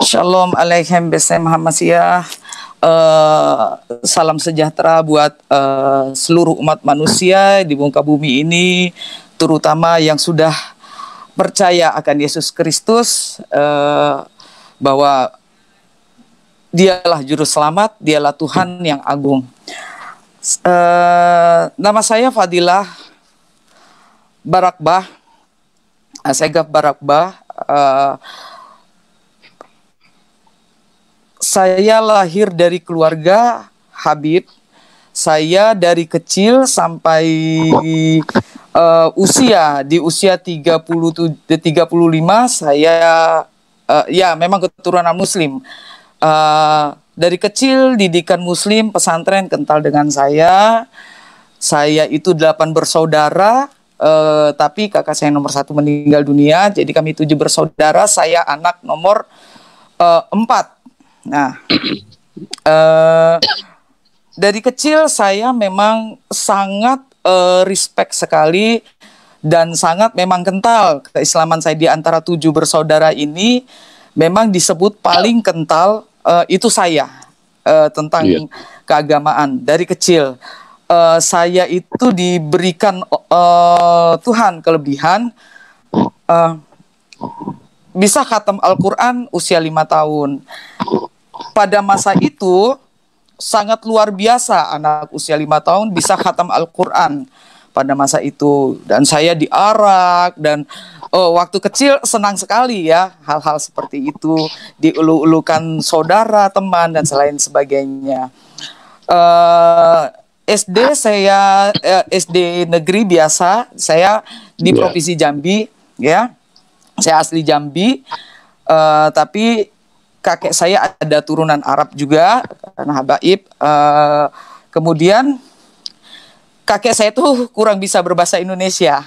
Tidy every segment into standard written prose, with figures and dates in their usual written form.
Shalom Aleichem Besem Hamasiyah. Salam sejahtera buat seluruh umat manusia di muka bumi ini, terutama yang sudah percaya akan Yesus Kristus, bahwa Dialah Juru Selamat, Dialah Tuhan yang agung. Nama saya Fadilah Barakbah, Segaf Barakbah. Saya lahir dari keluarga Habib. Saya dari kecil sampai di usia 35 saya ya memang keturunan Muslim. Dari kecil didikan Muslim, pesantren kental dengan saya. Saya itu 8 bersaudara, tapi kakak saya nomor 1 meninggal dunia. Jadi kami 7 bersaudara. Saya anak nomor 4. Nah, dari kecil saya memang sangat respect sekali dan sangat memang kental keislaman saya. Di antara 7 bersaudara ini memang disebut paling kental itu saya tentang keagamaan. Dari kecil saya itu diberikan Tuhan kelebihan bisa khatam Al-Quran usia 5 tahun. Pada masa itu sangat luar biasa anak usia 5 tahun bisa khatam Al-Quran pada masa itu. Dan saya diarak dan waktu kecil senang sekali ya hal-hal seperti itu, diulu-ulukan saudara, teman dan selain sebagainya. SD saya SD negeri biasa, saya di Provinsi Jambi ya. Saya asli Jambi, tapi kakek saya ada turunan Arab juga, karena habaib. Kemudian kakek saya tuh kurang bisa berbahasa Indonesia.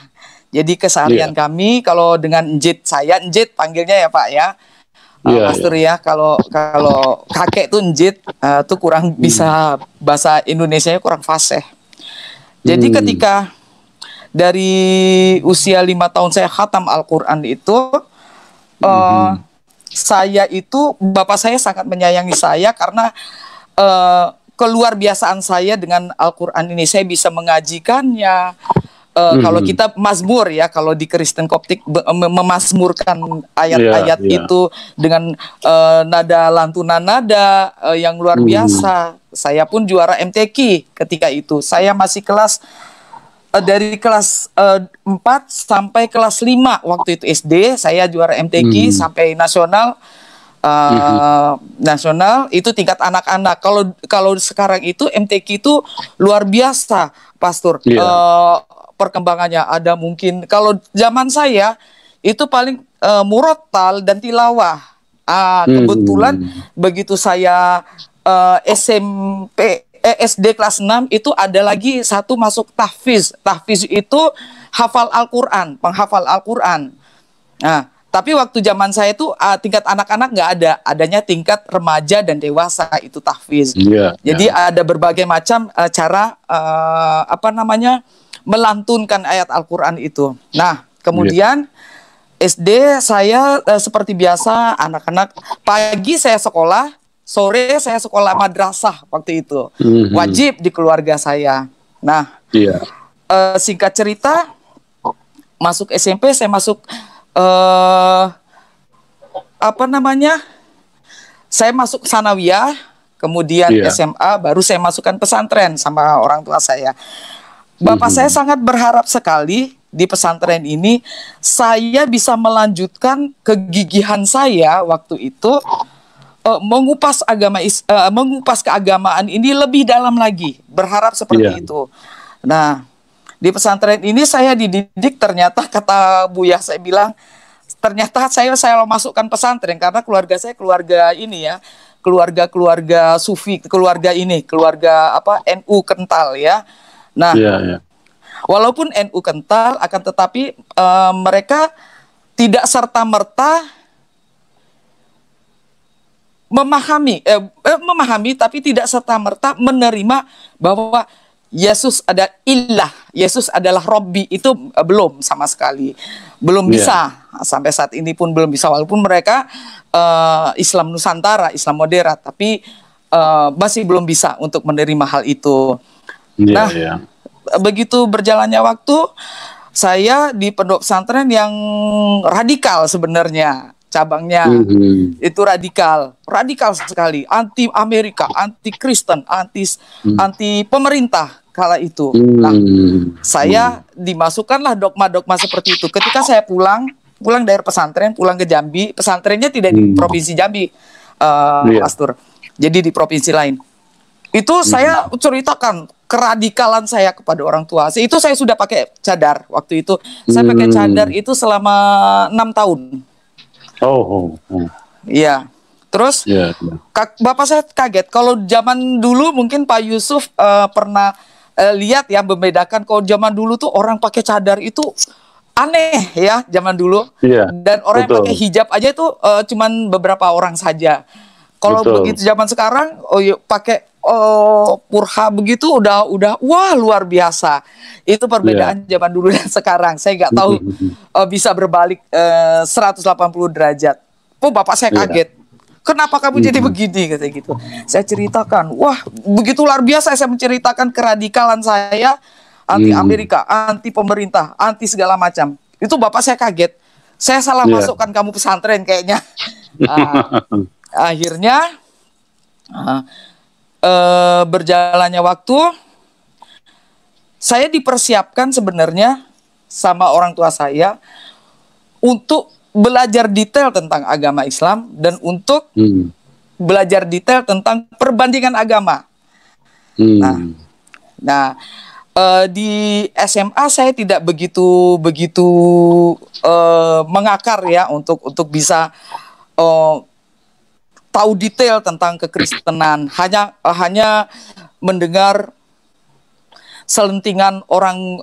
Jadi keseharian kami kalau dengan njit, saya njit panggilnya ya Pak ya, Pastor ya. Kalau kakek tuh njit tuh kurang bisa bahasa Indonesianya, kurang fasih. Jadi ketika dari usia 5 tahun saya khatam Al-Quran itu, saya itu, bapak saya sangat menyayangi saya karena keluar biasaan saya dengan Al-Quran ini. Saya bisa mengajikannya. Kalau kita mazmur ya, kalau di Kristen Koptik memazmurkan ayat-ayat itu dengan nada lantunan nada yang luar biasa. Saya pun juara MTQ ketika itu. Saya masih kelas dari kelas 4 sampai kelas 5 waktu itu SD saya juara MTQ sampai nasional. Nasional itu tingkat anak-anak. Kalau sekarang itu MTQ itu luar biasa, Pastor. Perkembangannya ada mungkin kalau zaman saya itu paling murattal dan tilawah. Kebetulan begitu saya SD kelas 6 itu ada lagi satu masuk tahfiz. Tahfiz itu hafal Al-Quran, penghafal Al-Quran. Nah, tapi waktu zaman saya itu tingkat anak-anak nggak ada, adanya tingkat remaja dan dewasa itu tahfiz. Jadi ada berbagai macam cara melantunkan ayat Al-Quran itu. Nah, kemudian SD saya seperti biasa anak-anak, pagi saya sekolah, sore saya sekolah madrasah waktu itu. Wajib di keluarga saya. Nah, singkat cerita, masuk SMP saya masuk saya masuk sanawiyah, kemudian SMA, baru saya masukkan pesantren sama orang tua saya. Bapak saya sangat berharap sekali di pesantren ini saya bisa melanjutkan kegigihan saya waktu itu, mengupas keagamaan ini lebih dalam lagi, berharap seperti itu. Nah, di pesantren ini saya dididik, ternyata kata Buya saya bilang, ternyata saya masukkan pesantren karena keluarga saya keluarga ini ya, keluarga sufi, keluarga NU kental ya. Nah, walaupun NU kental, akan tetapi mereka tidak serta-merta memahami tapi tidak serta-merta menerima bahwa Yesus ada ilah, Yesus adalah Robbi, itu belum sama sekali, belum bisa sampai saat ini pun belum bisa, walaupun mereka Islam Nusantara, Islam moderat, tapi masih belum bisa untuk menerima hal itu. Begitu berjalannya waktu, saya di pondok pesantren yang radikal sebenarnya. Cabangnya itu radikal sekali, anti Amerika, anti Kristen, anti pemerintah kala itu. Nah, saya dimasukkanlah dogma-dogma seperti itu. Ketika saya pulang dari pesantren, pulang ke Jambi, pesantrennya tidak di provinsi Jambi, Pastor, jadi di provinsi lain. Itu saya ceritakan keradikalan saya kepada orang tua. Itu saya sudah pakai cadar waktu itu. Saya pakai cadar itu selama 6 tahun. Iya. Terus Bapak saya kaget. Kalau zaman dulu mungkin Pak Yusuf pernah lihat ya, membedakan kalau zaman dulu tuh orang pakai cadar itu aneh ya zaman dulu. Dan orang yang pakai hijab aja itu cuman beberapa orang saja. Kalau begitu zaman sekarang pakai purha begitu udah wah luar biasa. Itu perbedaan zaman dulu dan sekarang. Saya nggak tahu bisa berbalik 180 derajat. Bapak saya kaget. Kenapa kamu jadi begini, kata gitu. Saya ceritakan, wah begitu luar biasa. Saya menceritakan keradikalan saya, anti Amerika, anti pemerintah, anti segala macam. Itu bapak saya kaget. Saya salah masukkan kamu pesantren kayaknya. Akhirnya berjalannya waktu, saya dipersiapkan sebenarnya sama orang tua saya untuk belajar detail tentang agama Islam dan untuk belajar detail tentang perbandingan agama. Nah, di SMA saya tidak begitu mengakar ya untuk bisa tahu detail tentang kekristenan. Hanya mendengar selentingan orang,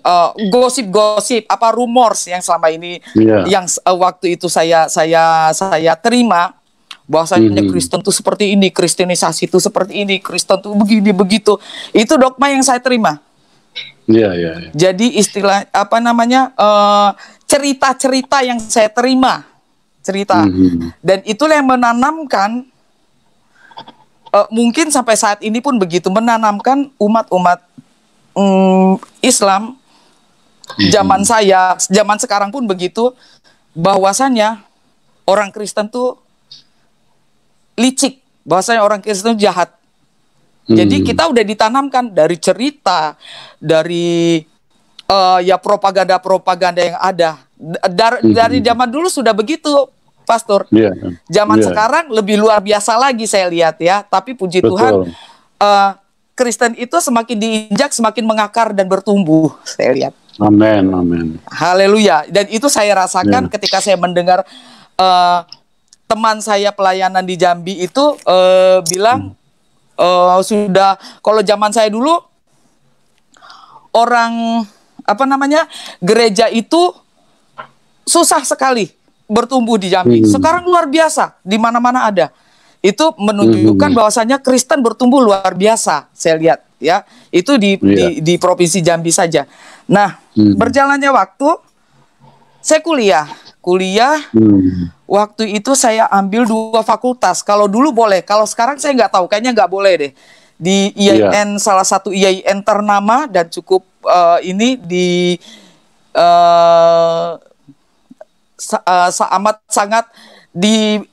gosip-gosip, rumors yang selama ini yang waktu itu saya terima, bahwasanya Kristen itu seperti ini, Kristenisasi itu seperti ini, Kristen itu begini begitu. Itu dogma yang saya terima. Jadi istilah cerita-cerita yang saya terima, dan itulah yang menanamkan, mungkin sampai saat ini pun begitu, menanamkan umat-umat Islam zaman sekarang pun begitu, bahwasanya orang Kristen tuh licik, bahwasanya orang Kristen tuh jahat. Jadi kita udah ditanamkan dari cerita, dari propaganda yang ada dari zaman dulu sudah begitu, Pastor. Zaman sekarang lebih luar biasa lagi saya lihat ya. Tapi puji Tuhan, Kristen itu semakin diinjak, semakin mengakar dan bertumbuh, saya lihat. Amin. Haleluya. Dan itu saya rasakan ketika saya mendengar teman saya pelayanan di Jambi itu bilang, sudah, kalau zaman saya dulu orang gereja itu susah sekali bertumbuh di Jambi. Sekarang luar biasa, di mana-mana ada. Itu menunjukkan bahwasanya Kristen bertumbuh luar biasa, saya lihat ya. Itu di provinsi Jambi saja. Nah, berjalannya waktu, saya kuliah. Waktu itu saya ambil 2 fakultas. Kalau dulu boleh, kalau sekarang saya nggak tahu, kayaknya nggak boleh deh. Di IAIN, salah satu IAIN ternama dan cukup ini di amat sangat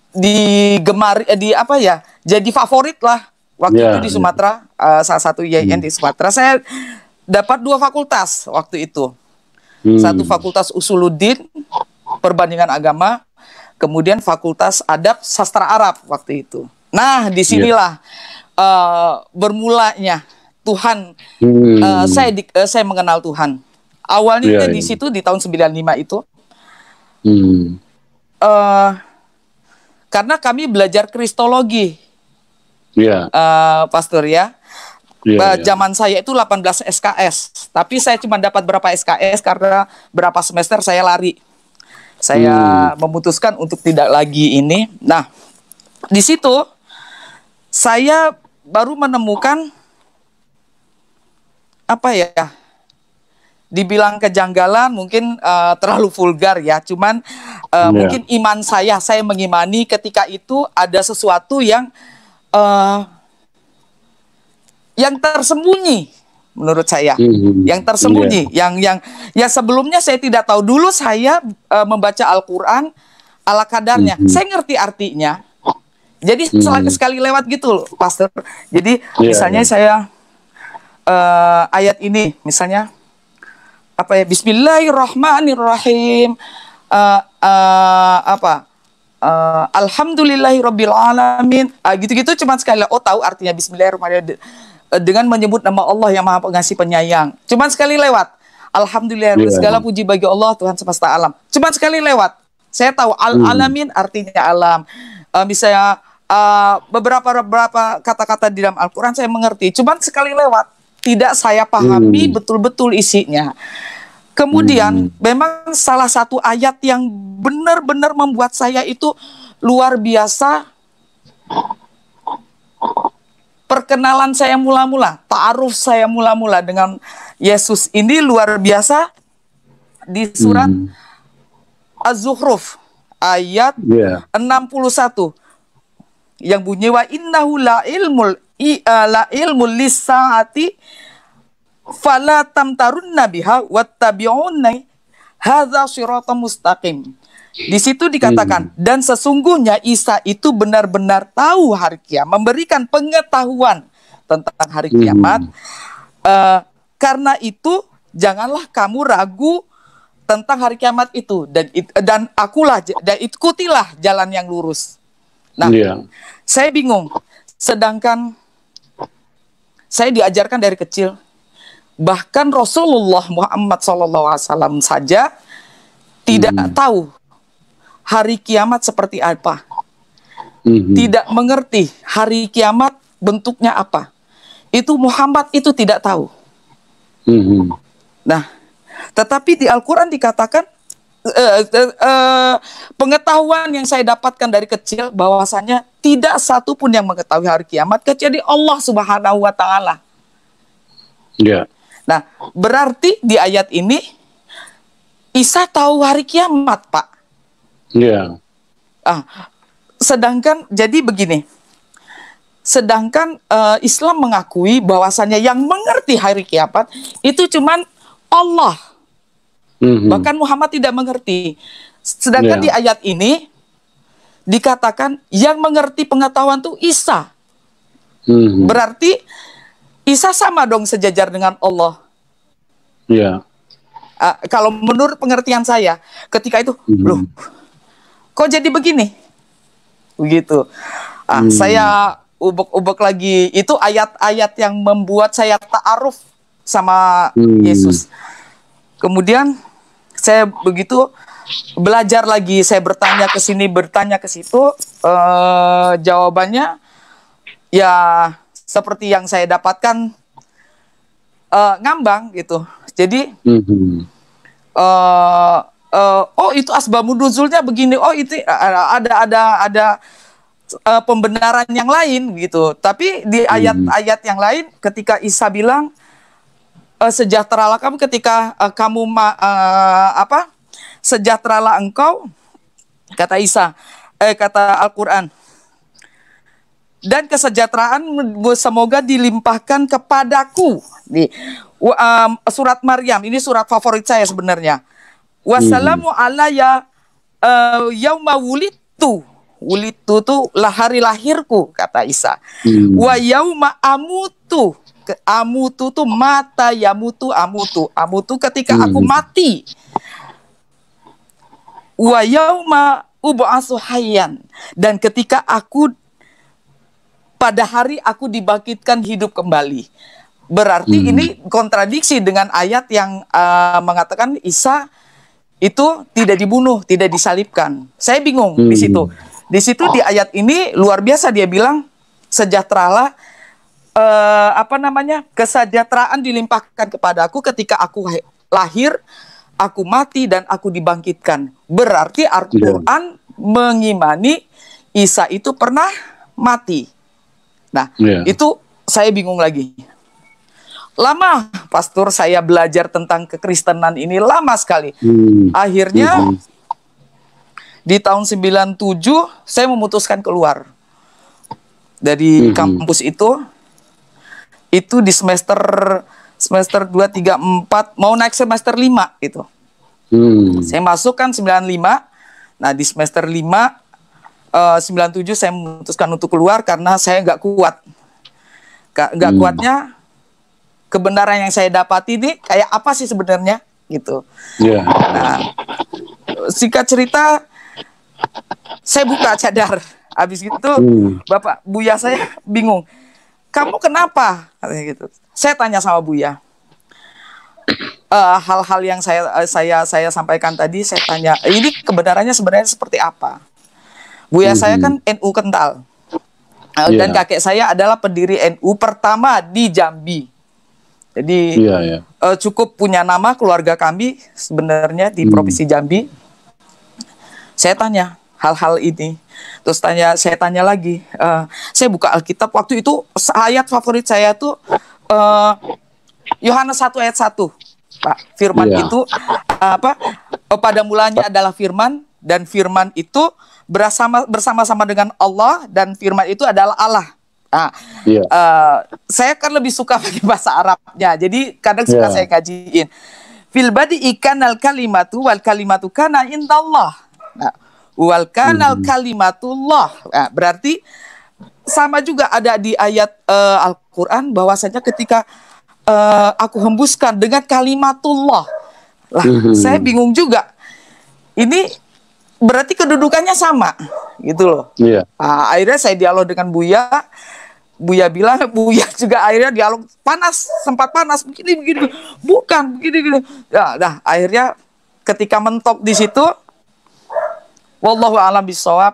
digemari, jadi favorit lah waktu itu di Sumatera, salah satu IAIN di Sumatera. Saya dapat 2 fakultas waktu itu. Satu fakultas Usuluddin, perbandingan agama, kemudian fakultas Adab Sastra Arab waktu itu. Nah, disinilah bermulanya Tuhan. Saya mengenal Tuhan. Awalnya di situ di tahun 95 itu. Karena kami belajar kristologi, Pastor ya. Zaman saya itu 18 SKS, tapi saya cuma dapat berapa SKS karena berapa semester saya lari. Saya memutuskan untuk tidak lagi ini. Nah, di situ saya baru menemukan apa ya, dibilang kejanggalan mungkin terlalu vulgar ya, cuman mungkin iman saya mengimani ketika itu ada sesuatu yang tersembunyi menurut saya, yang tersembunyi, yang ya sebelumnya saya tidak tahu. Dulu saya membaca Al-Quran ala kadarnya, saya ngerti artinya, jadi sekali lewat gitu loh, Pastor. Jadi misalnya saya ayat ini, misalnya apa ya, Bismillahirrahmanirrahim, Alhamdulillahirabbil alamin, gitu-gitu, cuman sekali, oh tahu artinya Bismillahirrahmanirrahim dengan menyebut nama Allah yang Maha Pengasih Penyayang. Cuman sekali lewat. Alhamdulillah, segala puji bagi Allah Tuhan semesta alam. Cuman sekali lewat. Saya tahu al-alamin artinya alam. Misalnya beberapa kata-kata di dalam Al-Quran saya mengerti. Cuman sekali lewat. Tidak saya pahami betul-betul isinya. Kemudian memang salah satu ayat yang benar-benar membuat saya itu luar biasa. Perkenalan saya mula-mula, ta'aruf saya mula-mula dengan Yesus ini luar biasa di surat Az-Zukhruf ayat 61 yang bunyi wa innahu la ilmul lis-saati fala tamtarunna biha wattabi'unni hadza shiratal mustaqim. Di situ dikatakan, dan sesungguhnya Isa itu benar-benar tahu hari kiamat, memberikan pengetahuan tentang hari kiamat. Karena itu janganlah kamu ragu tentang hari kiamat itu, dan ikutilah jalan yang lurus. Nah, saya bingung. Sedangkan saya diajarkan dari kecil, bahkan Rasulullah Muhammad SAW saja tidak tahu hari kiamat seperti apa. Tidak mengerti hari kiamat bentuknya apa. Itu Muhammad itu tidak tahu. Nah, tetapi di Al-Quran dikatakan pengetahuan yang saya dapatkan dari kecil bahwasanya tidak satu pun yang mengetahui hari kiamat kecuali Allah Subhanahu wa Ta'ala. Nah, berarti di ayat ini Isa tahu hari kiamat, Pak. Sedangkan jadi begini, sedangkan Islam mengakui bahwasanya yang mengerti hari kiamat itu cuman Allah. Bahkan Muhammad tidak mengerti. Sedangkan di ayat ini dikatakan yang mengerti pengetahuan itu Isa. Berarti Isa sama dong sejajar dengan Allah. Kalau menurut pengertian saya ketika itu, loh, kok jadi begini? Begitu. Saya ubek-ubek lagi. Itu ayat-ayat yang membuat saya ta'aruf sama Yesus. Kemudian saya begitu belajar lagi. Saya bertanya ke sini, bertanya ke situ. Jawabannya ya seperti yang saya dapatkan, ngambang gitu. Jadi oh itu asbabun nuzulnya begini, oh itu ada pembenaran yang lain gitu. Tapi di ayat-ayat yang lain ketika Isa bilang sejahteralah kamu ketika kamu sejahteralah engkau, kata Isa, kata Al-Quran, dan kesejahteraan semoga dilimpahkan kepadaku. Di surat Maryam, ini surat favorit saya sebenarnya. Wassalamu alayya yauma wulitu. Wulitu itu hari lahirku, kata Isa. Wa yauma amutu. Amutu itu mata, yamutu, amutu. Amutu ketika aku mati. Wa yauma ub'atsu hayyan. Dan ketika aku pada hari aku dibangkitkan hidup kembali. Berarti ini kontradiksi dengan ayat yang mengatakan Isa itu tidak dibunuh, tidak disalibkan. Saya bingung di situ. Di situ di ayat ini luar biasa dia bilang sejahteralah, kesejahteraan dilimpahkan kepadaku ketika aku lahir, aku mati dan aku dibangkitkan. Berarti Al-Quran mengimani Isa itu pernah mati. Nah, itu saya bingung lagi. lama, pastor, saya belajar tentang kekristenan ini lama sekali. Akhirnya di tahun 97 saya memutuskan keluar dari kampus itu di semester 2, 3, 4 mau naik semester 5 itu. Saya masuk kan 95. Nah, di semester 5 97 saya memutuskan untuk keluar karena saya nggak kuat. Nggak kuatnya kebenaran yang saya dapati ini kayak apa sih sebenarnya gitu. Nah, singkat cerita, saya buka cadar. Habis itu Bapak Buya saya bingung. Kamu kenapa? Katanya gitu. Saya tanya sama Buya. Hal-hal yang saya sampaikan tadi, saya tanya, ini kebenarannya sebenarnya seperti apa? Buya saya kan NU kental. Dan kakek saya adalah pendiri NU pertama di Jambi. Jadi cukup punya nama keluarga kami sebenarnya di Provinsi Jambi. Saya tanya hal-hal ini. Terus saya tanya lagi. Saya buka Alkitab. Waktu itu ayat favorit saya tuh Yohanes 1 ayat 1. Pak, firman itu pada mulanya adalah firman, dan firman itu bersama-sama dengan Allah, dan firman itu adalah Allah. Nah, saya kan lebih suka pakai bahasa Arabnya, jadi kadang suka saya kajiin. Fil badi ikanal kalimatu wal kalimatu kana indallah. Nah, wal kanal kalimatullah. Nah, berarti sama juga ada di ayat Al-Quran bahwasanya ketika aku hembuskan dengan kalimatullah. Lah, saya bingung juga. Ini berarti kedudukannya sama, gitu loh. Akhirnya saya dialog dengan Buya. Buya bilang, Buya juga akhirnya dialog sempat panas, begini, bukan begini. Nah, akhirnya ketika mentok di situ, wallahu a'lam bishawab,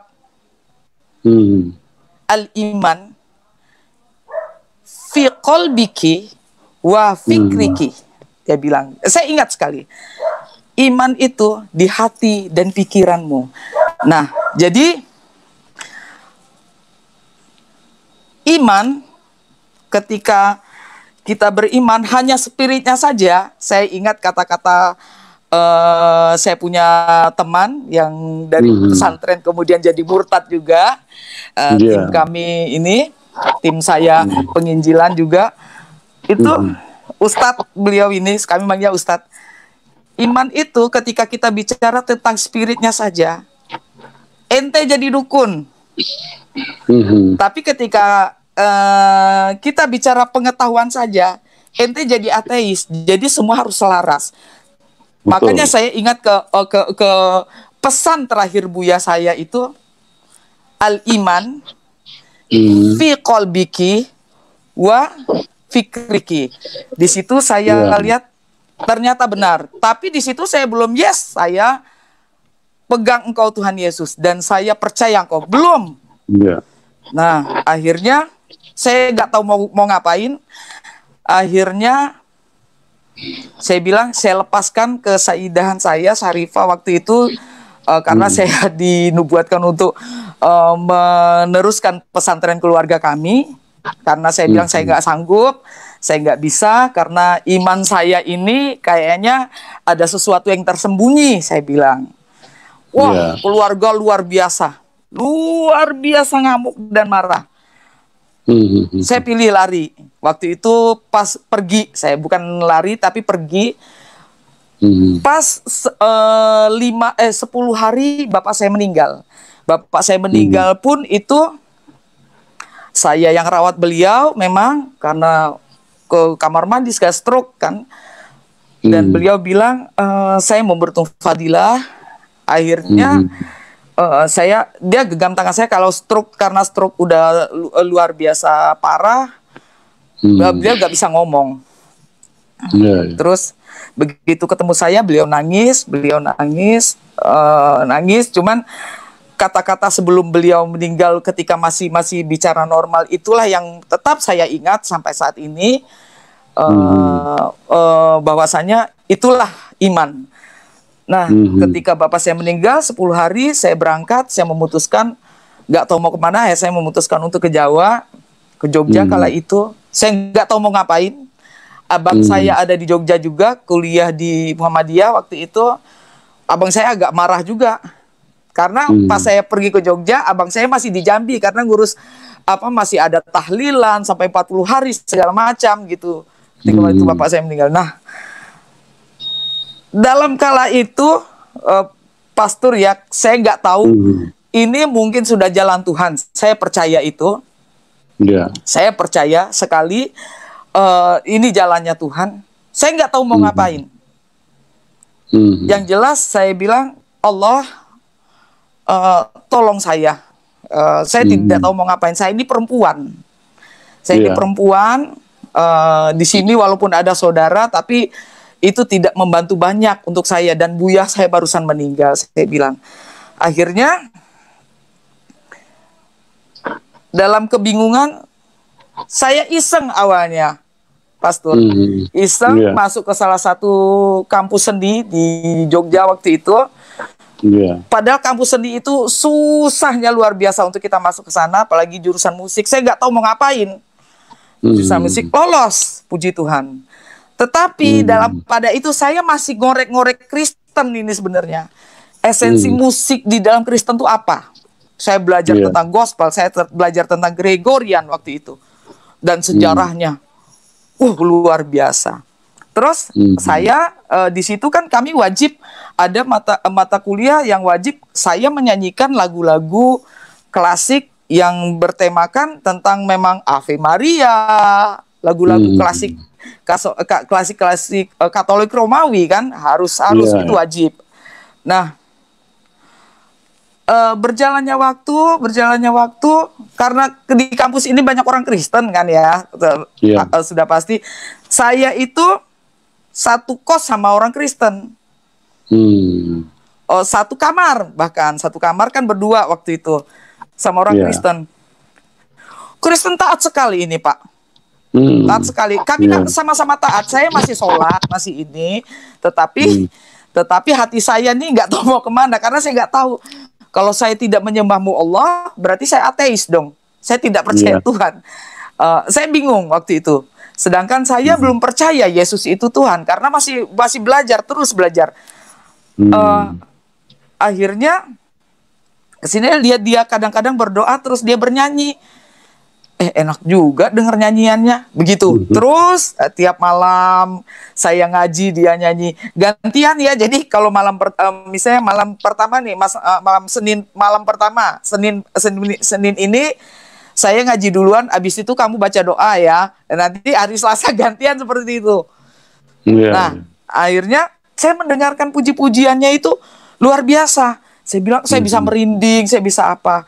al-iman fi qalbiki wa fikriki. Dia bilang, saya ingat sekali, iman itu di hati dan pikiranmu. Nah, jadi iman, ketika kita beriman hanya spiritnya saja. Saya ingat kata-kata saya punya teman yang dari pesantren kemudian jadi murtad juga. Tim kami ini, tim saya penginjilan juga. Itu Ustadz, beliau ini, kami manggilnya Ustadz. Iman itu ketika kita bicara tentang spiritnya saja, ente jadi dukun. Tapi ketika kita bicara pengetahuan saja, ente jadi ateis. Jadi semua harus selaras. Makanya saya ingat ke pesan terakhir Buya saya itu, al-iman fi qalbiki wa fikriki. Di situ saya lihat ternyata benar. Tapi di situ saya belum saya pegang Engkau Tuhan Yesus dan saya percaya Engkau. Belum. Nah, akhirnya saya nggak tahu mau ngapain. Akhirnya saya bilang, saya lepaskan ke saidahan saya, Syarifah waktu itu, karena saya dinubuatkan untuk meneruskan pesantren keluarga kami. Karena saya bilang saya nggak sanggup, saya nggak bisa, karena iman saya ini kayaknya ada sesuatu yang tersembunyi, saya bilang. Wah, keluarga luar biasa ngamuk dan marah. Saya pilih lari. Waktu itu pas pergi, saya bukan lari tapi pergi. Pas 10 hari bapak saya meninggal. Bapak saya meninggal pun itu saya yang rawat beliau, memang karena ke kamar mandi sekali stroke kan. Dan beliau bilang, saya mau bertemu Fadilah. Akhirnya dia genggam tangan saya. Kalau stroke, karena stroke udah luar biasa parah, beliau gak bisa ngomong. Terus begitu ketemu saya, beliau nangis. Cuman kata-kata sebelum beliau meninggal ketika masih bicara normal, itulah yang tetap saya ingat sampai saat ini. Bahwasanya itulah iman. Nah, ketika bapak saya meninggal 10 hari, saya berangkat, saya memutuskan nggak tahu mau kemana, saya memutuskan untuk ke Jawa, ke Jogja. Kala itu saya nggak tahu mau ngapain. Abang saya ada di Jogja juga, kuliah di Muhammadiyah waktu itu. Abang saya agak marah juga. Karena pas saya pergi ke Jogja, abang saya masih di Jambi karena ngurus masih ada tahlilan sampai 40 hari segala macam gitu. Ketika itu bapak saya meninggal. Nah, dalam kala itu pastor ya, saya nggak tahu ini mungkin sudah jalan Tuhan. Saya percaya itu. Saya percaya sekali ini jalannya Tuhan. Saya nggak tahu mau ngapain. Yang jelas saya bilang, Allah tolong saya. Saya tidak tahu mau ngapain. Saya ini perempuan. Saya ini perempuan. Di sini walaupun ada saudara, tapi itu tidak membantu banyak untuk saya. Dan buyah saya barusan meninggal. Saya bilang. Akhirnya dalam kebingungan, saya iseng awalnya, pastor. Iseng masuk ke salah satu kampus seni di Jogja waktu itu. Padahal kampus seni itu susahnya luar biasa untuk kita masuk ke sana, apalagi jurusan musik. Saya nggak tahu mau ngapain. Jurusan musik lolos, puji Tuhan. Tetapi pada itu saya masih ngorek-ngorek Kristen ini sebenarnya. Esensi musik di dalam Kristen itu apa? Saya belajar tentang gospel, saya belajar tentang Gregorian waktu itu. Dan sejarahnya, luar biasa. Terus saya di situ kan kami wajib ada mata kuliah yang wajib saya menyanyikan lagu-lagu klasik yang bertemakan tentang memang Ave Maria, lagu-lagu klasik Katolik Romawi kan harus itu wajib. Nah, berjalannya waktu karena di kampus ini banyak orang Kristen kan ya, sudah pasti. Saya itu satu kos sama orang Kristen, satu kamar kan berdua waktu itu sama orang Kristen. Kristen taat sekali ini Pak, taat sekali. Kami kan sama-sama taat. Saya masih sholat, masih ini, tetapi hati saya nih nggak tahu mau kemana karena saya nggak tahu. Kalau saya tidak menyembahmu Allah, berarti saya ateis dong. Saya tidak percaya Tuhan. Saya bingung waktu itu. Sedangkan saya belum percaya Yesus itu Tuhan karena masih terus belajar. Akhirnya kesini lihat dia kadang-kadang berdoa terus dia bernyanyi. Enak juga denger nyanyiannya begitu. Terus tiap malam saya ngaji dia nyanyi gantian ya. Jadi kalau misalnya malam pertama nih Senin ini saya ngaji duluan, abis itu kamu baca doa ya. Dan nanti hari Selasa gantian seperti itu. Nah, akhirnya saya mendengarkan puji-pujiannya itu luar biasa. Saya bilang saya bisa merinding, saya bisa apa.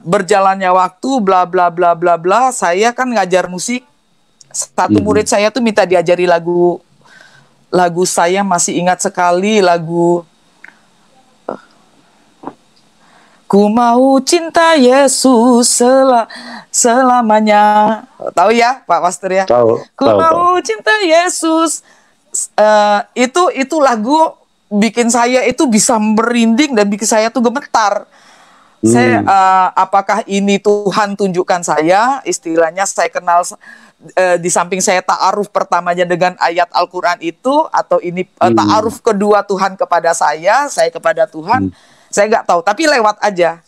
Berjalannya waktu, bla bla bla bla bla. Saya kan ngajar musik. Satu murid saya tuh minta diajari lagu. Lagu saya masih ingat sekali lagu. Ku mau cinta Yesus selamanya. Tahu ya Pak Pastor ya? Ku mau cinta Yesus. Itu lagu bikin saya itu bisa merinding dan bikin saya tuh gemetar. Saya apakah ini Tuhan tunjukkan saya? Istilahnya saya kenal di samping saya ta'aruf pertamanya dengan ayat Al-Quran itu, atau ini ta'aruf kedua Tuhan kepada saya kepada Tuhan. Saya nggak tahu, tapi lewat aja.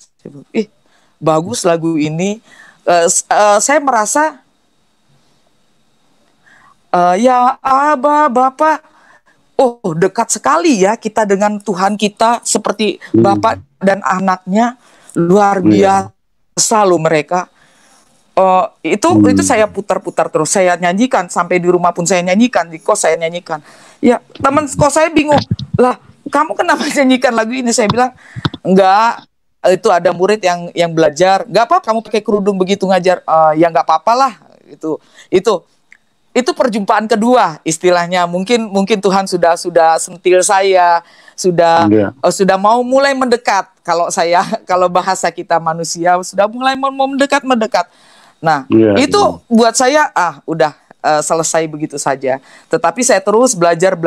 Bagus lagu ini. Saya merasa, ya Aba, Bapak, dekat sekali ya kita dengan Tuhan kita seperti Bapak dan anaknya. Luar biasa loh mereka. Itu saya putar-putar terus. Saya nyanyikan, sampai di rumah pun saya nyanyikan, di kos saya nyanyikan. Ya, teman kos saya bingung. Lah, kamu kenapa nyanyikan lagu ini? Saya bilang, enggak, itu ada murid yang belajar. Enggak apa, kamu pakai kerudung begitu ngajar. Ya enggak apa-apa lah. Itu perjumpaan kedua istilahnya. Mungkin Tuhan sudah sentil saya, sudah mau mulai mendekat. Kalau bahasa kita manusia sudah mulai mau mendekat. Nah, itu buat saya udah selesai begitu saja. Tetapi saya terus belajar.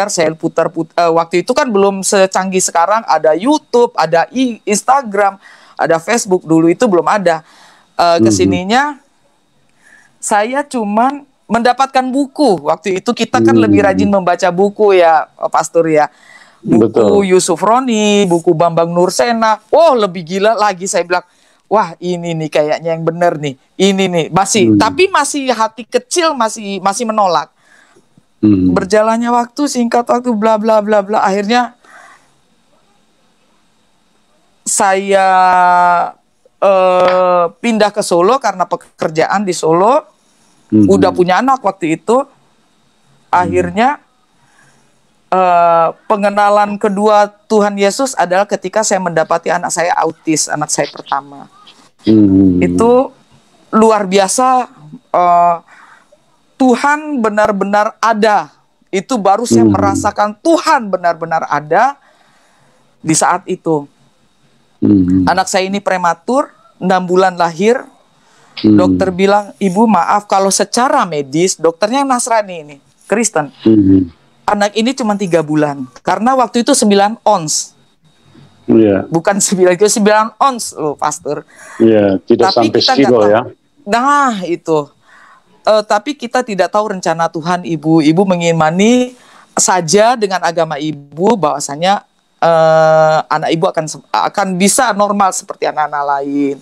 Saya putar. Waktu itu kan belum secanggih sekarang. Ada YouTube, ada Instagram, ada Facebook. Dulu itu belum ada. Kesininya saya cuman mendapatkan buku. Waktu itu kita kan lebih rajin membaca buku ya, Pastor ya. Buku Yusuf Roni, buku Bambang Nursena. Oh, lebih gila lagi, saya bilang, wah ini nih kayaknya yang benar nih. Ini nih masih, tapi masih hati kecil masih menolak. Berjalannya waktu, singkat waktu, bla bla bla bla. Akhirnya saya pindah ke Solo karena pekerjaan di Solo. Udah punya anak waktu itu. Akhirnya pengenalan kedua Tuhan Yesus adalah ketika saya mendapati anak saya autis, anak saya pertama. Itu luar biasa. Tuhan benar-benar ada. Itu baru saya merasakan Tuhan benar-benar ada di saat itu. Anak saya ini prematur, 6 bulan lahir. Dokter bilang, ibu maaf kalau secara medis, dokternya Nasrani ini, Kristen. Anak ini cuma 3 bulan. Karena waktu itu 9 ons. Bukan 9 ons loh, Pastor. Tidak tapi sampai kilo ya. Nah, itu. Tapi kita tidak tahu rencana Tuhan, Ibu. Ibu mengimani saja dengan agama Ibu bahwasanya anak Ibu akan bisa normal seperti anak-anak lain.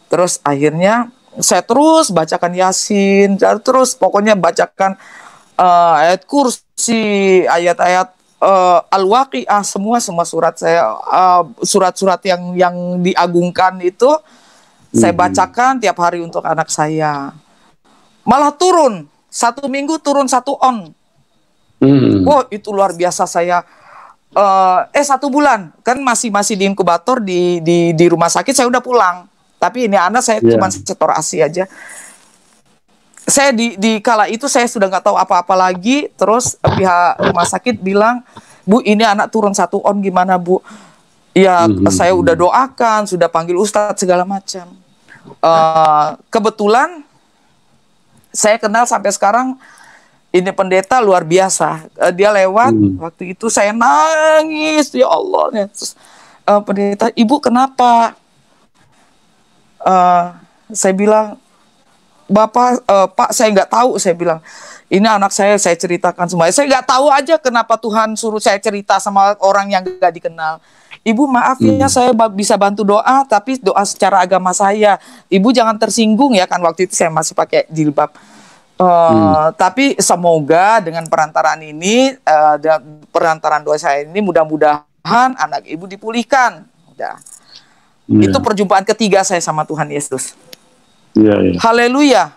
Terus akhirnya saya terus bacakan Yasin, terus pokoknya bacakan ayat kursi, ayat-ayat Al-Waqiah, semua surat saya, surat-surat yang diagungkan itu saya bacakan tiap hari untuk anak saya. Malah turun, 1 minggu turun 1 on. Wow, itu luar biasa. Saya 1 bulan kan masih di inkubator di rumah sakit. Saya udah pulang, tapi ini anak saya cuma setor ASI aja. Saya di kala itu saya sudah nggak tahu apa-apa lagi. Terus pihak rumah sakit bilang, Bu, ini anak turun 1 on, gimana Bu? Ya saya udah doakan, sudah panggil ustadz segala macam. Kebetulan saya kenal sampai sekarang ini pendeta luar biasa. Dia lewat waktu itu, saya nangis, ya Allah. Terus, pendeta, ibu kenapa? Saya bilang, Bapak, Pak, saya nggak tahu. Saya bilang, ini anak saya ceritakan semua. Saya nggak tahu aja kenapa Tuhan suruh saya cerita sama orang yang nggak dikenal. Ibu maaf ya, saya bisa bantu doa, tapi doa secara agama saya. Ibu jangan tersinggung ya, kan waktu itu saya masih pakai jilbab. Tapi semoga dengan perantaraan ini, perantaraan doa saya ini, mudah-mudahan anak ibu dipulihkan. Udah. Itu perjumpaan ketiga saya sama Tuhan Yesus. Haleluya.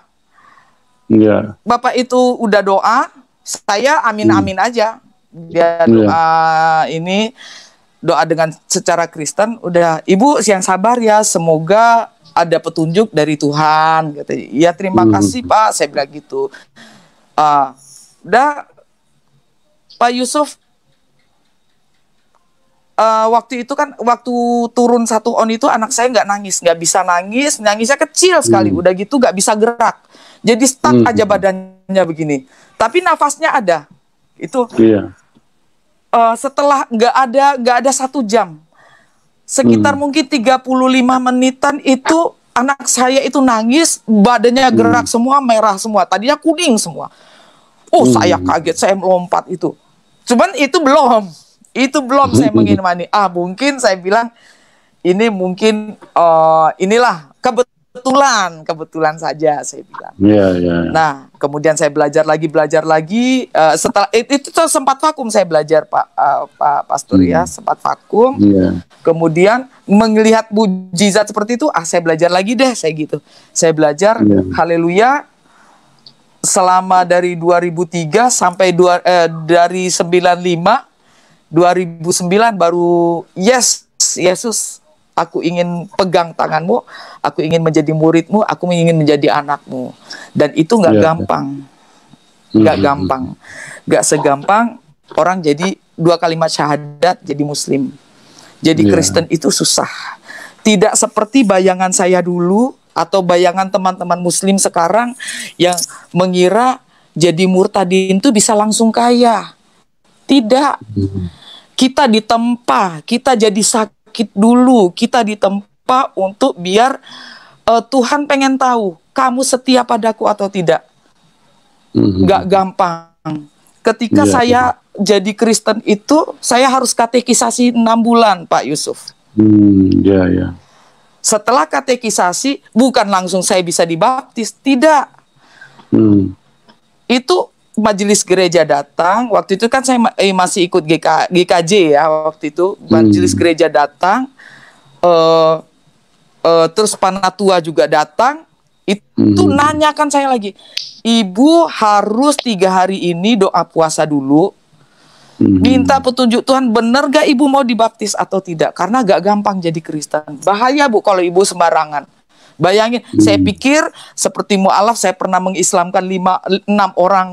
Bapak itu udah doa, saya amin-amin aja. Dia doa ini, doa dengan secara Kristen, udah, ibu yang sabar ya, semoga ada petunjuk dari Tuhan. Gitu. Ya terima kasih Pak, saya bilang gitu. Udah, Pak Yusuf, waktu itu kan, waktu turun 1 on itu anak saya nggak bisa nangis, nangisnya kecil sekali, udah gitu nggak bisa gerak, jadi stuck aja badannya begini, tapi nafasnya ada. Itu setelah nggak ada 1 jam, sekitar mungkin 35 menitan itu anak saya itu nangis, badannya gerak semua, merah semua, tadinya kuning semua. Saya kaget, saya melompat itu. Cuman itu belum saya mengimani. Mungkin saya bilang ini mungkin inilah kebetulan saja, saya bilang. Nah, kemudian saya belajar lagi. Setelah itu sempat vakum saya belajar, Pak Pastor ya, sempat vakum. Kemudian melihat mujizat seperti itu, saya belajar lagi deh, saya gitu. Saya belajar, haleluya. Selama dari 2003 sampai dari 95, 2009 baru Yesus, aku ingin pegang tanganmu, aku ingin menjadi muridmu, aku ingin menjadi anakmu. Dan itu nggak gampang, nggak segampang orang jadi 2 kalimat syahadat jadi Muslim, jadi Kristen itu susah. Tidak seperti bayangan saya dulu atau bayangan teman-teman Muslim sekarang yang mengira jadi murtadin itu bisa langsung kaya. Tidak. Kita ditempa, kita jadi sakit dulu, kita ditempa untuk biar Tuhan pengen tahu kamu setia padaku atau tidak. nggak gampang. Ketika saya jadi Kristen itu, saya harus katekisasi 6 bulan, Pak Yusuf. Setelah katekisasi, bukan langsung saya bisa dibaptis, tidak. Itu majelis gereja datang. Waktu itu kan saya masih ikut GKJ ya. Waktu itu majelis gereja datang. Terus Panatua juga datang. Itu nanyakan saya lagi, Ibu harus 3 hari ini doa puasa dulu, minta petunjuk Tuhan, benar gak Ibu mau dibaptis atau tidak, karena gak gampang jadi Kristen. Bahaya Bu kalau Ibu sembarangan. Bayangin, saya pikir seperti mu'alaf, saya pernah mengislamkan 6 orang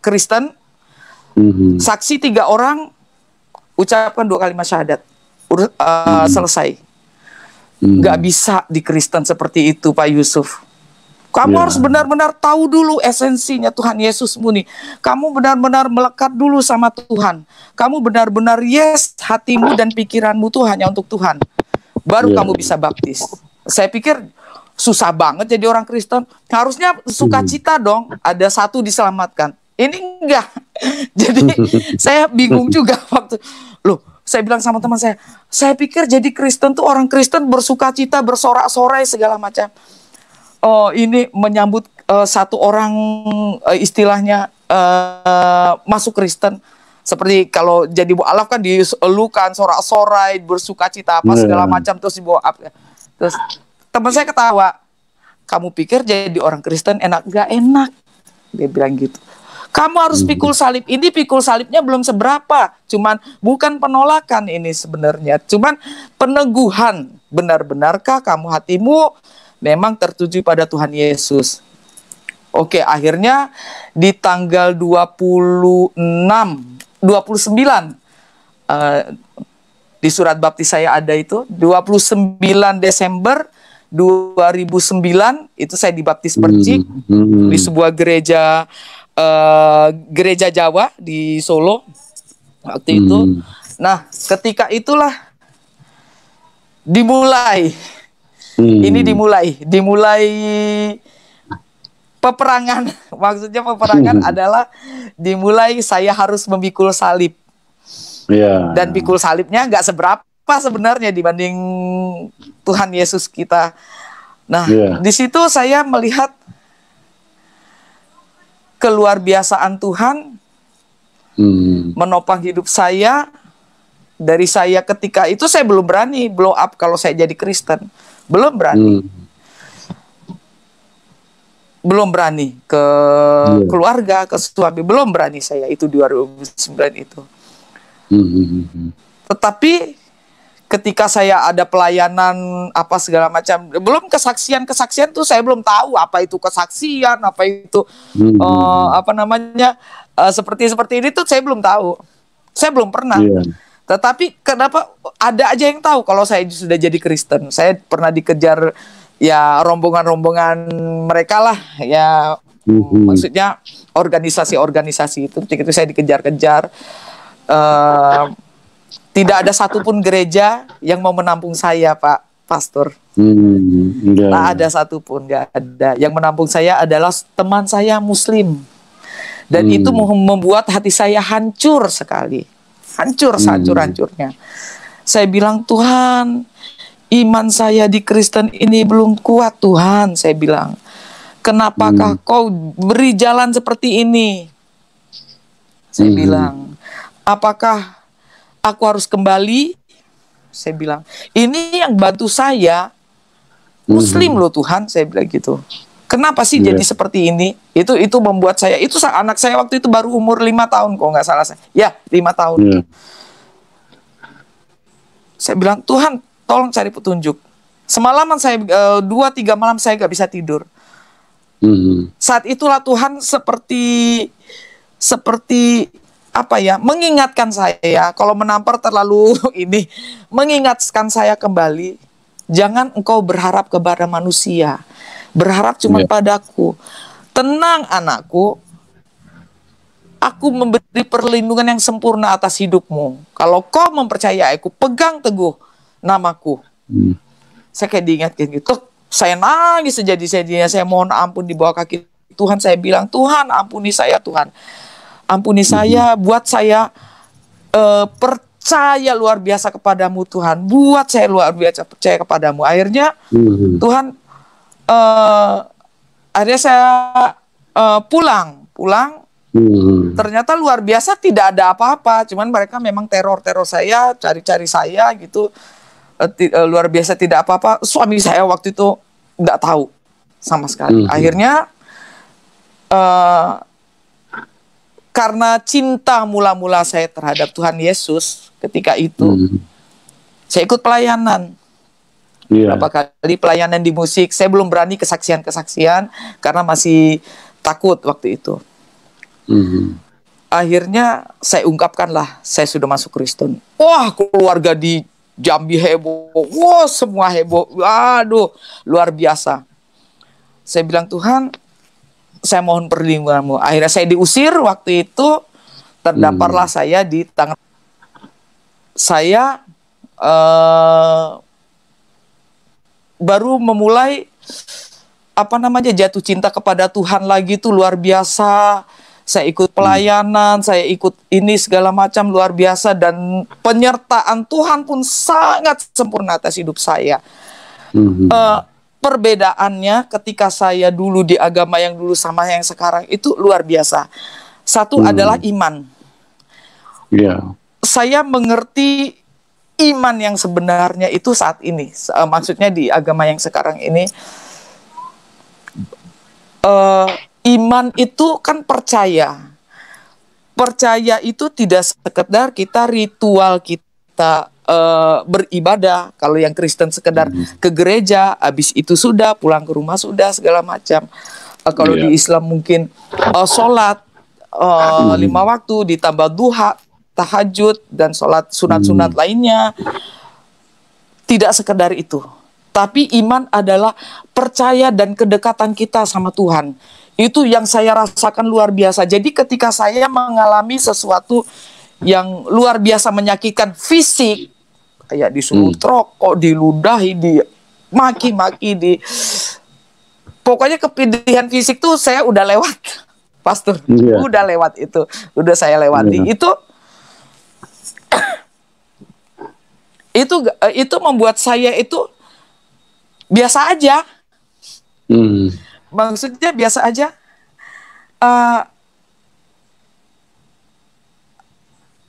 Kristen, saksi 3 orang, ucapkan 2 kalimat syahadat, selesai. Gak bisa di Kristen seperti itu, Pak Yusuf. Kamu harus benar-benar tahu dulu esensinya Tuhan Yesusmu nih. Kamu benar-benar melekat dulu sama Tuhan. Kamu benar-benar hatimu dan pikiranmu tuh hanya untuk Tuhan. Baru kamu bisa baptis. Saya pikir susah banget jadi orang Kristen. Harusnya sukacita dong, ada 1 diselamatkan. Ini enggak. Jadi saya bingung juga waktu. Loh, saya bilang sama teman saya pikir jadi Kristen tuh orang Kristen bersukacita, bersorak-sorai segala macam. Oh, ini menyambut 1 orang istilahnya masuk Kristen. Seperti kalau jadi mu'alaf kan dielukan, sorak-sorai, bersukacita apa segala macam, terus dibawa up. Terus teman saya ketawa. Kamu pikir jadi orang Kristen enak? Gak enak. Dia bilang gitu. Kamu harus pikul salib. Ini pikul salibnya belum seberapa. Cuman bukan penolakan ini sebenarnya. Cuman peneguhan. Benar-benarkah kamu hatimu memang tertuju pada Tuhan Yesus? Oke, akhirnya di tanggal 29 di surat baptis saya ada itu 29 Desember 2009 itu saya dibaptis percik di sebuah gereja Jawa di Solo waktu itu. Nah, ketika itulah dimulai peperangan. Maksudnya peperangan adalah dimulai saya harus memikul salib. Dan pikul salibnya nggak seberapa sebenarnya dibanding Tuhan Yesus kita. Nah, di situ saya melihat keluar biasaan Tuhan menopang hidup saya. Dari saya ketika itu saya belum berani blow up kalau saya jadi Kristen. Belum berani ke keluarga, ke suami, belum berani saya itu 2009 itu. Tetapi ketika saya ada pelayanan apa segala macam, belum kesaksian tuh saya belum tahu apa itu kesaksian, apa itu seperti ini tuh saya belum tahu. Saya belum pernah. Tetapi kenapa ada aja yang tahu kalau saya sudah jadi Kristen. Saya pernah dikejar ya rombongan-rombongan mereka lah ya, maksudnya organisasi-organisasi itu. Ketika itu saya dikejar-kejar. Tidak ada satupun gereja yang mau menampung saya, Pak Pastor. Tak ada satupun, nggak ada. Yang menampung saya adalah teman saya Muslim. Dan itu membuat hati saya hancur sekali. Hancur sehancur-hancurnya. Saya bilang, Tuhan, iman saya di Kristen ini belum kuat, Tuhan. Saya bilang, kenapakah kau beri jalan seperti ini? Saya bilang, apakah aku harus kembali? Saya bilang, ini yang bantu saya Muslim loh Tuhan. Saya bilang gitu. Kenapa sih jadi seperti ini? Itu membuat saya, itu anak saya waktu itu baru umur 5 tahun kok nggak salah saya. Ya, 5 tahun. Saya bilang, Tuhan tolong cari petunjuk. Semalaman saya 2-3 malam saya nggak bisa tidur. Saat itulah Tuhan seperti apa ya, mengingatkan saya, kalau menampar terlalu ini, mengingatkan saya kembali, jangan engkau berharap kepada manusia. Berharap cuma padaku. Tenang anakku, aku memberi perlindungan yang sempurna atas hidupmu. Kalau kau mempercayai aku, pegang teguh namaku. Saya kayak diingatkan gitu. Saya nangis sejadi-jadinya. Saya mohon ampun di bawah kaki Tuhan, saya bilang, Tuhan ampuni saya, Tuhan ampuni saya, buat saya percaya luar biasa kepadamu, Tuhan, buat saya luar biasa percaya kepadamu. Akhirnya Tuhan, akhirnya saya pulang. Ternyata luar biasa, tidak ada apa-apa, cuman mereka memang teror saya, cari-cari saya gitu. Luar biasa tidak apa-apa. Suami saya waktu itu nggak tahu sama sekali. Akhirnya karena cinta mula-mula saya terhadap Tuhan Yesus, ketika itu saya ikut pelayanan. Berapa kali pelayanan di musik. Saya belum berani kesaksian karena masih takut waktu itu. Akhirnya saya ungkapkanlah, saya sudah masuk Kristen. Wah, keluarga di Jambi heboh. Wah, semua heboh. Waduh, luar biasa. Saya bilang, Tuhan, saya mohon perlindunganmu. Akhirnya saya diusir waktu itu. Terdamparlah saya di tangan. Saya baru memulai jatuh cinta kepada Tuhan lagi tuh luar biasa. Saya ikut pelayanan, saya ikut ini segala macam luar biasa, dan penyertaan Tuhan pun sangat sempurna atas hidup saya. Perbedaannya ketika saya dulu di agama yang dulu sama yang sekarang itu luar biasa. Satu adalah iman. Saya mengerti iman yang sebenarnya itu saat ini. Maksudnya di agama yang sekarang ini, iman itu kan percaya. Percaya itu tidak sekedar kita ritual kita beribadah. Kalau yang Kristen sekedar ke gereja, habis itu sudah, pulang ke rumah sudah, segala macam. Kalau di Islam mungkin sholat 5 waktu, ditambah duha, tahajud, dan sholat sunat-sunat lainnya. Tidak sekedar itu. Tapi iman adalah percaya dan kedekatan kita sama Tuhan. Itu yang saya rasakan luar biasa. Jadi ketika saya mengalami sesuatu yang luar biasa menyakitkan fisik, kayak disuruh rokok, diludahi, dimaki-maki, pokoknya kepedihan fisik tuh saya udah lewat, Pastor. Udah lewat itu. Udah saya lewati. Itu membuat saya itu biasa aja. Maksudnya biasa aja.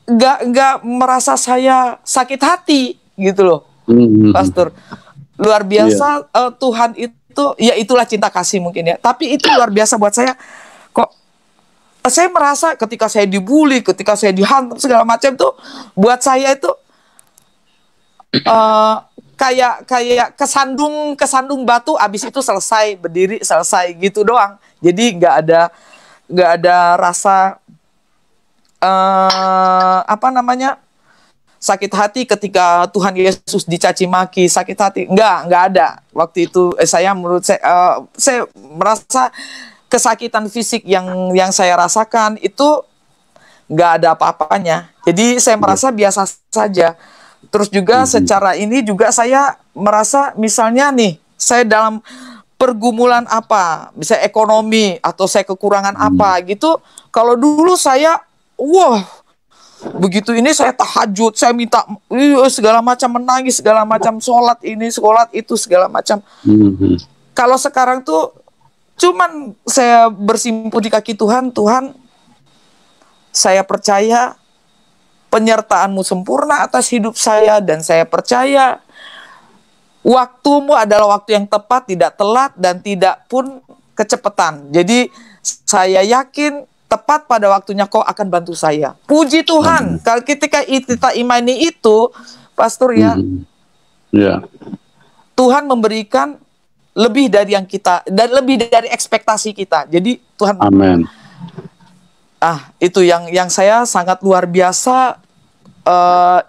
Nggak merasa saya sakit hati gitu loh, Pastor. Luar biasa. Tuhan itu, ya itulah cinta kasih mungkin ya. Tapi itu luar biasa buat saya. Kok saya merasa ketika saya dibully, ketika saya dihantam segala macam tuh, buat saya itu kayak kesandung batu, abis itu selesai, berdiri selesai gitu doang. Jadi nggak ada rasa sakit hati ketika Tuhan Yesus dicaci maki, sakit hati nggak ada. Waktu itu saya merasa kesakitan fisik yang saya rasakan itu nggak ada apa-apanya. Jadi saya merasa biasa saja. Terus juga secara ini juga saya merasa, misalnya nih, saya dalam pergumulan apa, misalnya ekonomi, atau saya kekurangan apa gitu. Kalau dulu saya, begitu ini saya tahajud, saya minta segala macam, menangis segala macam, sholat ini, sholat itu, segala macam. Kalau sekarang tuh cuman saya bersimpu di kaki Tuhan, Tuhan, saya percaya penyertaan-Mu sempurna atas hidup saya, dan saya percaya waktu-Mu adalah waktu yang tepat, tidak telat, dan tidak pun kecepatan. Jadi saya yakin tepat pada waktunya Kau akan bantu saya. Puji Tuhan. Kalau ketika kita imani itu, Pastor ya, Tuhan memberikan lebih dari yang kita, dan lebih dari ekspektasi kita. Jadi Tuhan, amin. Itu yang saya sangat luar biasa.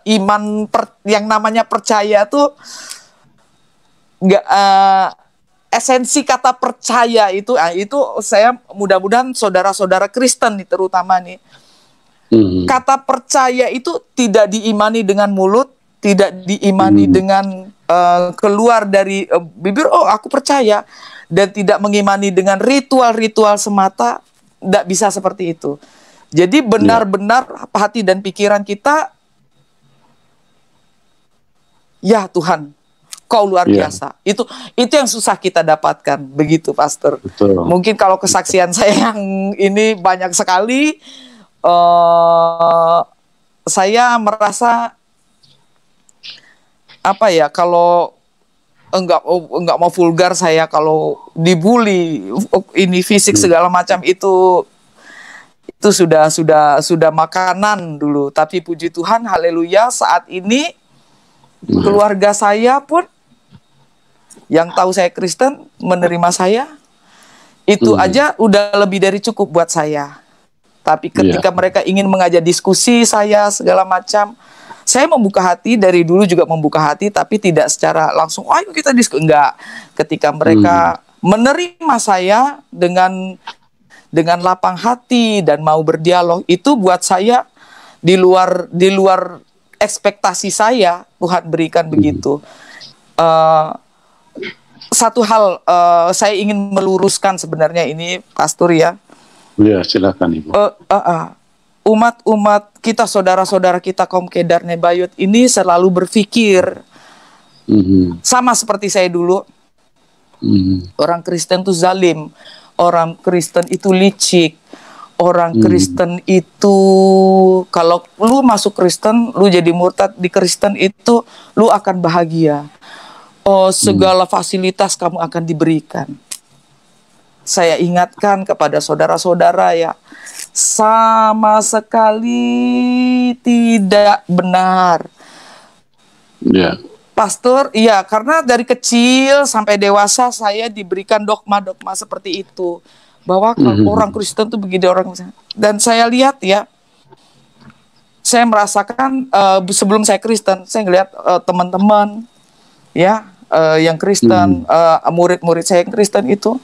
Iman yang namanya percaya tuh nggak, esensi kata percaya itu saya mudah-mudahan saudara-saudara Kristen nih, terutama nih, kata percaya itu tidak diimani dengan mulut, tidak diimani dengan keluar dari bibir, oh aku percaya, dan tidak mengimani dengan ritual-ritual semata, tidak bisa seperti itu. Jadi benar-benar hati dan pikiran kita, ya Tuhan, Kau luar biasa. Itu yang susah kita dapatkan, begitu Pastor. Betul. Mungkin kalau kesaksian saya yang ini banyak sekali, saya merasa apa ya, kalau enggak mau vulgar saya, kalau dibully ini fisik segala macam itu sudah makanan dulu. Tapi puji Tuhan, haleluya, saat ini keluarga saya pun yang tahu saya Kristen menerima saya, itu aja udah lebih dari cukup buat saya. Tapi ketika mereka ingin mengajak diskusi saya segala macam, saya membuka hati, dari dulu juga membuka hati, tapi tidak secara langsung, ayo kita diskusi. Enggak. Ketika mereka menerima saya dengan lapang hati dan mau berdialog, itu buat saya di luar ekspektasi saya, Tuhan berikan begitu. Satu hal saya ingin meluruskan sebenarnya ini, Pastor ya. Ya, silakan Ibu. Umat kita, saudara-saudara kita kaum Kedar Nebayot ini selalu berpikir sama seperti saya dulu. Orang Kristen itu zalim, orang Kristen itu licik, orang Kristen itu kalau lu masuk Kristen, lu jadi murtad di Kristen itu, lu akan bahagia. Oh, segala fasilitas kamu akan diberikan. Saya ingatkan kepada saudara-saudara ya, sama sekali tidak benar. Pastor, iya, karena dari kecil sampai dewasa saya diberikan dogma-dogma seperti itu, bahwa orang Kristen itu begini, orang, dan saya lihat ya, saya merasakan sebelum saya Kristen, saya ngelihat teman-teman ya yang Kristen, murid-murid saya yang Kristen itu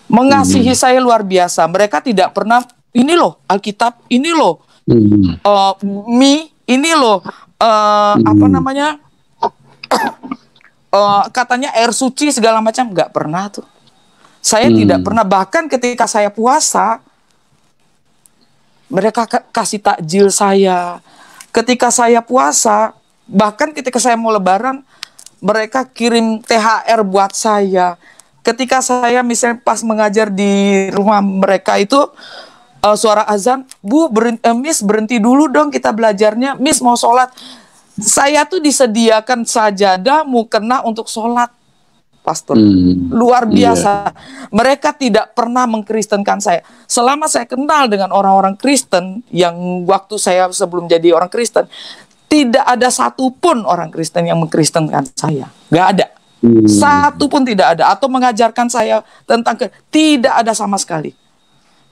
mengasihi saya luar biasa. Mereka tidak pernah, ini loh Alkitab, ini loh ini loh apa namanya, katanya air suci segala macam, nggak pernah tuh. Saya tidak pernah, bahkan ketika saya puasa, mereka kasih takjil saya. Ketika saya puasa, bahkan ketika saya mau lebaran, mereka kirim THR buat saya. Ketika saya misalnya pas mengajar di rumah mereka itu, suara azan, Bu, Miss berhenti dulu dong kita belajarnya, Miss mau sholat. Saya tuh disediakan sajadah mukena untuk sholat, Pastor. Luar biasa. Mereka tidak pernah mengkristenkan saya. Selama saya kenal dengan orang-orang Kristen, yang waktu saya sebelum jadi orang Kristen, tidak ada satupun orang Kristen yang mengkristenkan saya. Gak ada. Satu pun tidak ada. Atau mengajarkan saya tentang tidak ada sama sekali.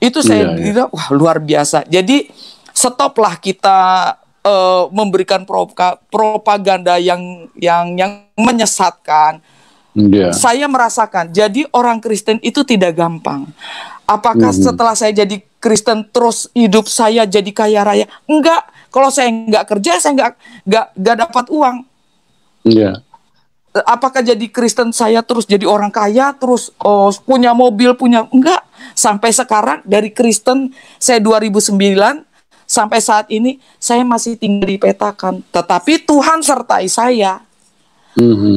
Itu saya bilang, wah luar biasa. Jadi stoplah kita memberikan propaganda yang menyesatkan. Saya merasakan, jadi orang Kristen itu tidak gampang. Apakah setelah saya jadi Kristen terus hidup saya jadi kaya raya? Enggak. Kalau saya nggak kerja, saya nggak dapat uang. Apakah jadi Kristen saya terus jadi orang kaya, terus punya mobil, enggak. Sampai sekarang dari Kristen saya 2009 sampai saat ini saya masih tinggal di petakan. Tetapi Tuhan sertai saya.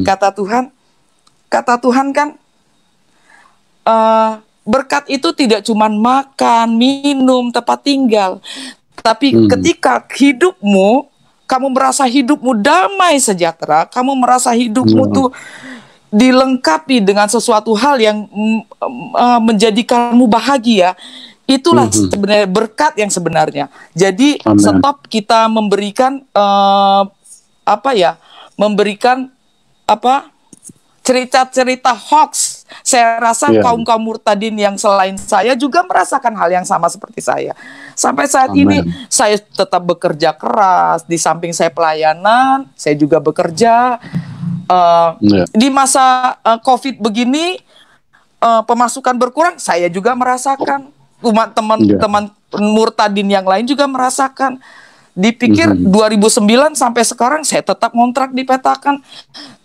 Kata Tuhan kan, berkat itu tidak cuma makan, minum, tempat tinggal. Tapi ketika hidupmu, kamu merasa hidupmu damai sejahtera, kamu merasa hidupmu tuh dilengkapi dengan sesuatu hal yang menjadikanmu bahagia, itulah sebenarnya berkat yang sebenarnya. Jadi stop kita memberikan cerita-cerita hoax. Saya rasa kaum-kaum murtadin yang selain saya juga merasakan hal yang sama seperti saya. Sampai saat ini saya tetap bekerja keras. Di samping saya pelayanan, saya juga bekerja. Di masa COVID begini, pemasukan berkurang, saya juga merasakan. Teman-teman murtadin yang lain juga merasakan. Dipikir 2009 sampai sekarang saya tetap ngontrak di Petakan.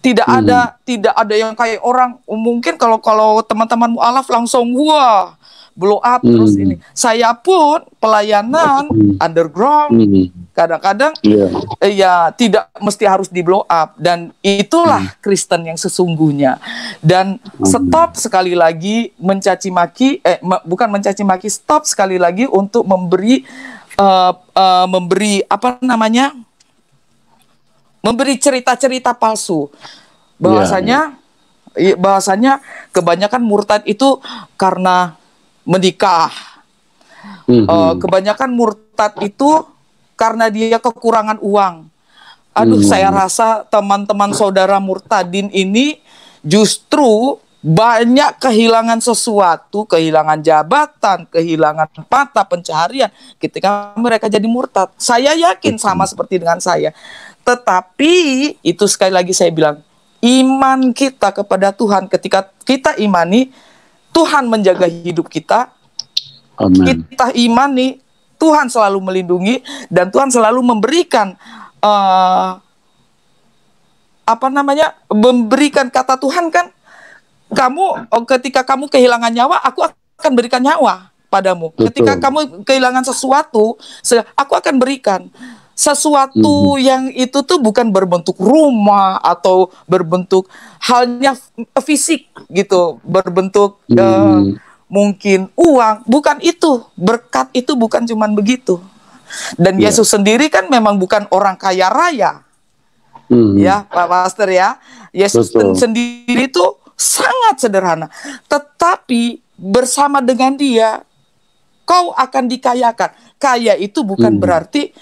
Tidak ada yang kayak orang mungkin kalau teman-teman mualaf langsung wah blow up terus ini. Saya pun pelayanan underground kadang-kadang ya tidak mesti harus di blow up, dan itulah Kristen yang sesungguhnya. Dan stop sekali lagi mencaci maki, bukan mencaci maki, stop sekali lagi untuk memberi memberi cerita-cerita palsu. Bahwasanya kebanyakan murtad itu karena menikah. Kebanyakan murtad itu karena dia kekurangan uang. Aduh, saya rasa teman-teman saudara murtadin ini justru banyak kehilangan sesuatu, kehilangan jabatan, kehilangan mata pencaharian ketika mereka jadi murtad. Saya yakin sama seperti dengan saya. Tetapi itu sekali lagi saya bilang, iman kita kepada Tuhan, ketika kita imani Tuhan menjaga hidup kita, Amen. Kita imani Tuhan selalu melindungi dan Tuhan selalu memberikan memberikan kata Tuhan kan, ketika kamu kehilangan nyawa, aku akan berikan nyawa padamu. Betul. Ketika kamu kehilangan sesuatu, aku akan berikan sesuatu yang itu tuh bukan berbentuk rumah atau berbentuk halnya fisik gitu, berbentuk mungkin uang, bukan itu. Berkat itu bukan cuman begitu. Dan Yesus sendiri kan memang bukan orang kaya raya. Ya, Pak Pastor ya. Yesus sendiri itu sangat sederhana. Tetapi bersama dengan dia, kau akan dikayakan. Kaya itu bukan berarti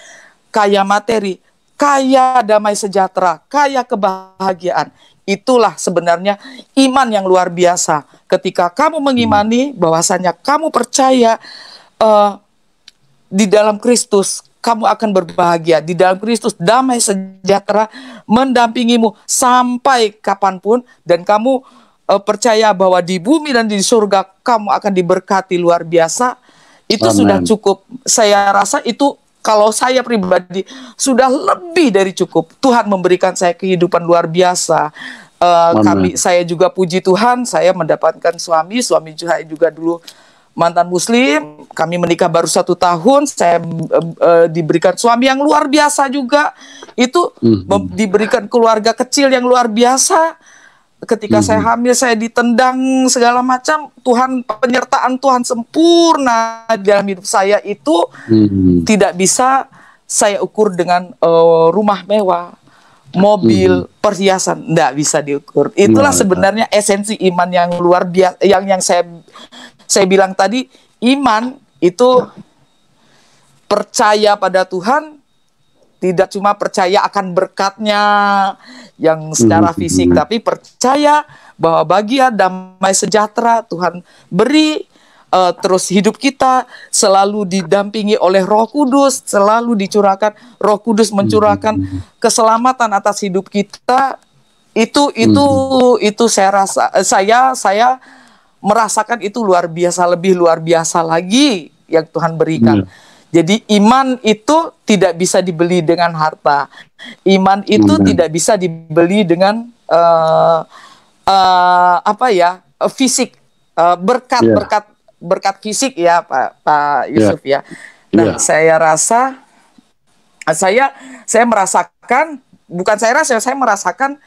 kaya materi, kaya damai sejahtera, kaya kebahagiaan. Itulah sebenarnya iman yang luar biasa. Ketika kamu mengimani bahwasanya kamu percaya di dalam Kristus, kamu akan berbahagia. Di dalam Kristus damai sejahtera mendampingimu sampai kapanpun. Dan kamu percaya bahwa di bumi dan di surga kamu akan diberkati luar biasa. Itu sudah cukup. Saya rasa itu, kalau saya pribadi, sudah lebih dari cukup. Tuhan memberikan saya kehidupan luar biasa. Saya juga puji Tuhan, saya mendapatkan suami Juhai juga dulu mantan Muslim. Kami menikah baru 1 tahun. Saya diberikan suami yang luar biasa juga. Itu diberikan keluarga kecil yang luar biasa. Ketika saya hamil, saya ditendang segala macam. Penyertaan Tuhan sempurna dalam hidup saya itu tidak bisa saya ukur dengan rumah mewah, mobil, perhiasan, tidak bisa diukur. Itulah sebenarnya esensi iman yang luar biasa, yang saya bilang tadi. Iman itu percaya pada Tuhan, tidak cuma percaya akan berkatnya yang secara fisik, tapi percaya bahwa bahagia, damai sejahtera Tuhan beri. Terus hidup kita selalu didampingi oleh Roh Kudus, selalu dicurahkan Roh Kudus, mencurahkan keselamatan atas hidup kita. Itu saya rasa, saya merasakan itu luar biasa, lebih luar biasa lagi yang Tuhan berikan. Jadi iman itu tidak bisa dibeli dengan harta. Iman itu tidak bisa dibeli dengan fisik, berkat fisik ya, Pak Yusuf ya. Nah, saya rasa saya merasakan, bukan saya merasakan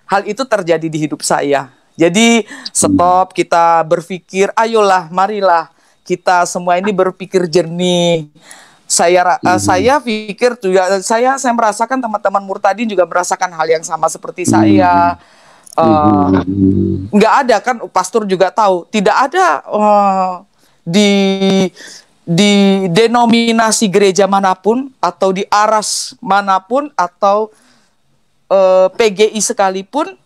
hal itu terjadi di hidup saya. Jadi stop kita berpikir, ayolah, marilah kita semua ini berpikir jernih. Saya pikir juga, saya merasakan teman-teman murtadin juga merasakan hal yang sama seperti saya. Nggak ada kan, pastor juga tahu, tidak ada di denominasi gereja manapun atau di aras manapun atau PGI sekalipun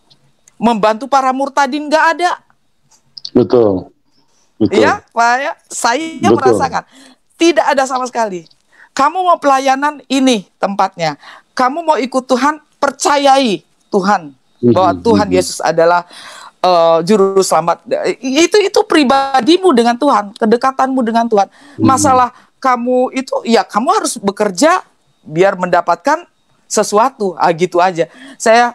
membantu para murtadin, nggak ada. Betul. Ya, Pak ya, saya merasakan tidak ada sama sekali. Kamu mau pelayanan, ini tempatnya. Kamu mau ikut Tuhan, percayai Tuhan bahwa Tuhan Yesus adalah juru selamat. Itu pribadimu dengan Tuhan, kedekatanmu dengan Tuhan. Masalah kamu itu, ya kamu harus bekerja biar mendapatkan sesuatu, gitu aja. Saya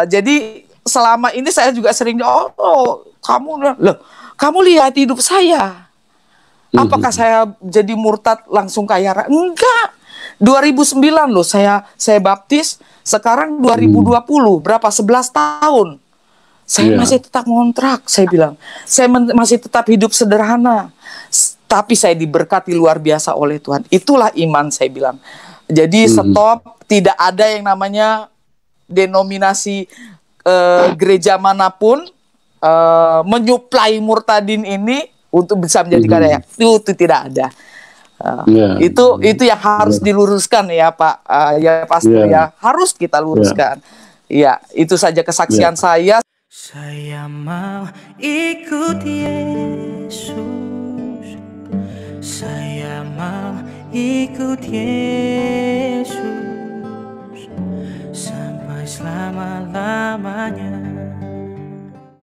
jadi selama ini saya juga sering, kamu lihat hidup saya. Apakah saya jadi murtad langsung kaya raya? Enggak. 2009 loh saya baptis, sekarang 2020, berapa? 11 tahun. Saya masih tetap ngontrak, saya bilang. Saya masih tetap hidup sederhana. Tapi saya diberkati luar biasa oleh Tuhan. Itulah iman, saya bilang. Jadi stop, tidak ada yang namanya denominasi gereja manapun menyuplai murtadin ini untuk bisa menjadi kaya. Itu tidak ada. Itu yang harus diluruskan ya Pak, ya Pastor ya, harus kita luruskan. Ya, itu saja kesaksian saya. Saya mau ikut Yesus, saya mau ikut Yesus sampai selama-lamanya.